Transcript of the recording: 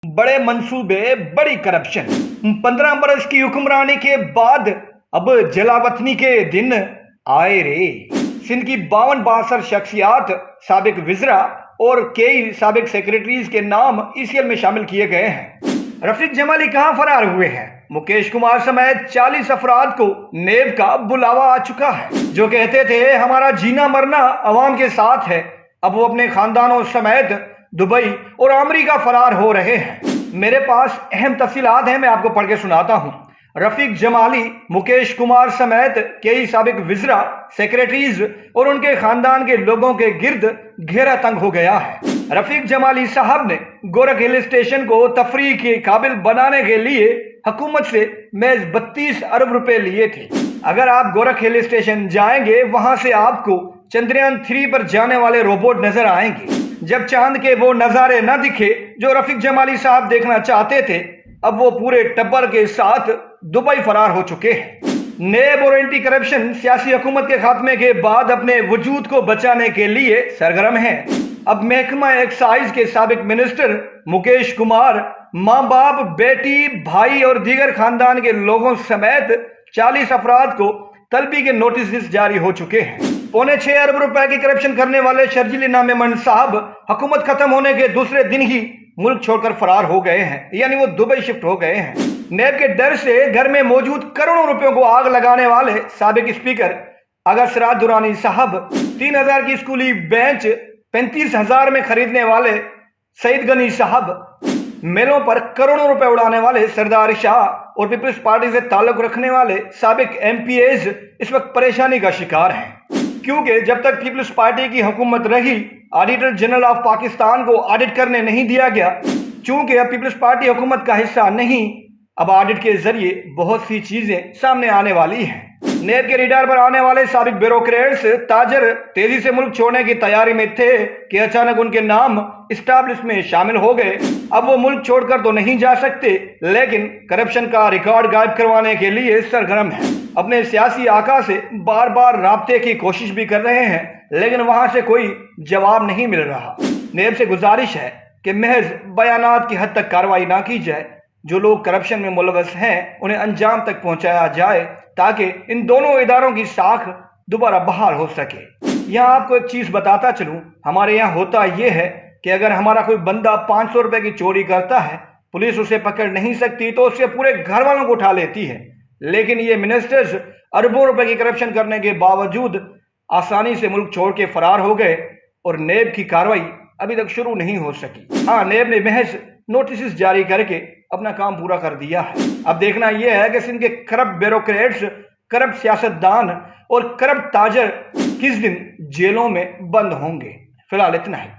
बड़े मंसूबे, बड़ी करप्शन। 15 बरस की हुक्मरानी के बाद अब जलावतनी के दिन आए रे। सिंध की 52 शख्सियात, साबिक विज़रा और कई साबिक सेक्रेटरीज के नाम ईसीएल में शामिल किए गए हैं। रफीक जमाली कहां फरार हुए हैं? मुकेश कुमार समेत 40 अफराद को नेब का बुलावा आ चुका है, जो कहते थे हमारा जीना मरना अवाम के साथ है। अब वो अपने खानदानों समेत दुबई और अमेरिका फरार हो रहे हैं। मेरे पास अहम तफसीलात हैं, मैं आपको पढ़ के सुनाता हूं। रफीक जमाली, मुकेश कुमार समेत कई साबिक विज़रा, सेक्रेटरीज और उनके खानदान के लोगों के गिर्द घेरा तंग हो गया है। रफीक जमाली साहब ने गोरख हिल स्टेशन को तफरीह के काबिल बनाने के लिए हुकूमत से महज 32 अरब रुपए लिए थे। अगर आप गोरख हिल स्टेशन जाएंगे, वहां से आपको चंद्रयान 3 पर जाने वाले रोबोट नजर आएंगे। जब चांद के वो नजारे न दिखे जो रफीक जमाली साहब देखना चाहते थे, अब वो पूरे टब्बर के साथ दुबई फरार हो चुके हैं। नेब और एंटी करप्शन सियासी हुकूमत के खात्मे के बाद अपने वजूद को बचाने के लिए सरगर्म है। अब महकमा एक्साइज के साबिक मिनिस्टर मुकेश कुमार माँ बाप, बेटी, भाई और दीगर खानदान के लोगों समेत 40 अफराद को तलबी के नोटिस जारी हो चुके हैं। 6.25 अरब रुपए की करप्शन करने वाले शर्जील नामे मंड साहब हुकूमत खत्म होने के दूसरे दिन ही मुल्क छोड़कर फरार हो गए हैं, यानी वो दुबई शिफ्ट हो गए हैं। नेब के डर से घर में मौजूद करोड़ों रुपयों को आग लगाने वाले साबिक स्पीकर अगर सिराज दुरानी साहब, 3000 की स्कूली बेंच 35,000 में खरीदने वाले सईद गनी साहब, मेलों पर करोड़ों रुपए उड़ाने वाले सरदार शाह और पीपल्स पार्टी से ताल्लुक रखने वाले साबिक एमपीएज इस वक्त परेशानी का शिकार हैं, क्योंकि जब तक पीपल्स पार्टी की हुकूमत रही, ऑडिटर जनरल ऑफ पाकिस्तान को ऑडिट करने नहीं दिया गया। चूंकि अब पीपल्स पार्टी हुकूमत का हिस्सा नहीं, अब ऑडिट के जरिए बहुत सी चीजें सामने आने वाली हैं। नेब के रिडार पर आने वाले साबिक ब्यूरोक्रेट्स, ताजर तेजी से मुल्क छोड़ने की तैयारी में थे कि अचानक उनके नाम एस्टैब्लिश में शामिल हो गए। अब वो मुल्क छोड़कर तो नहीं जा सकते, लेकिन करप्शन का रिकॉर्ड गायब करवाने के लिए सरगर्म है। अपने सियासी आका से बार बार राब्ते की कोशिश भी कर रहे हैं, लेकिन वहां से कोई जवाब नहीं मिल रहा। नेब से गुजारिश है कि महज बयानात की हद तक कार्रवाई ना की जाए। जो लोग करप्शन में मुलवस हैं उन्हें अंजाम तक पहुंचाया जाए, ताकि इन दोनों इदारों की साख दोबारा बहाल हो सके। यहाँ आपको एक चीज बताता चलूं, हमारे यहाँ होता यह है कि अगर हमारा कोई बंदा 500 रुपए की चोरी करता है, पुलिस उसे पकड़ नहीं सकती तो उसके पूरे घर वालों को उठा लेती है। लेकिन ये मिनिस्टर्स अरबों रुपए की करप्शन करने के बावजूद आसानी से मुल्क छोड़ के फरार हो गए और नेब की कार्रवाई अभी तक शुरू नहीं हो सकी। हाँ, नेब ने महज नोटिस जारी करके अपना काम पूरा कर दिया है। अब देखना यह है कि सिंध के करप्ट ब्यूरोक्रेट्स, करप्ट सियासतदान और करप्ट ताजर किस दिन जेलों में बंद होंगे। फिलहाल इतना ही।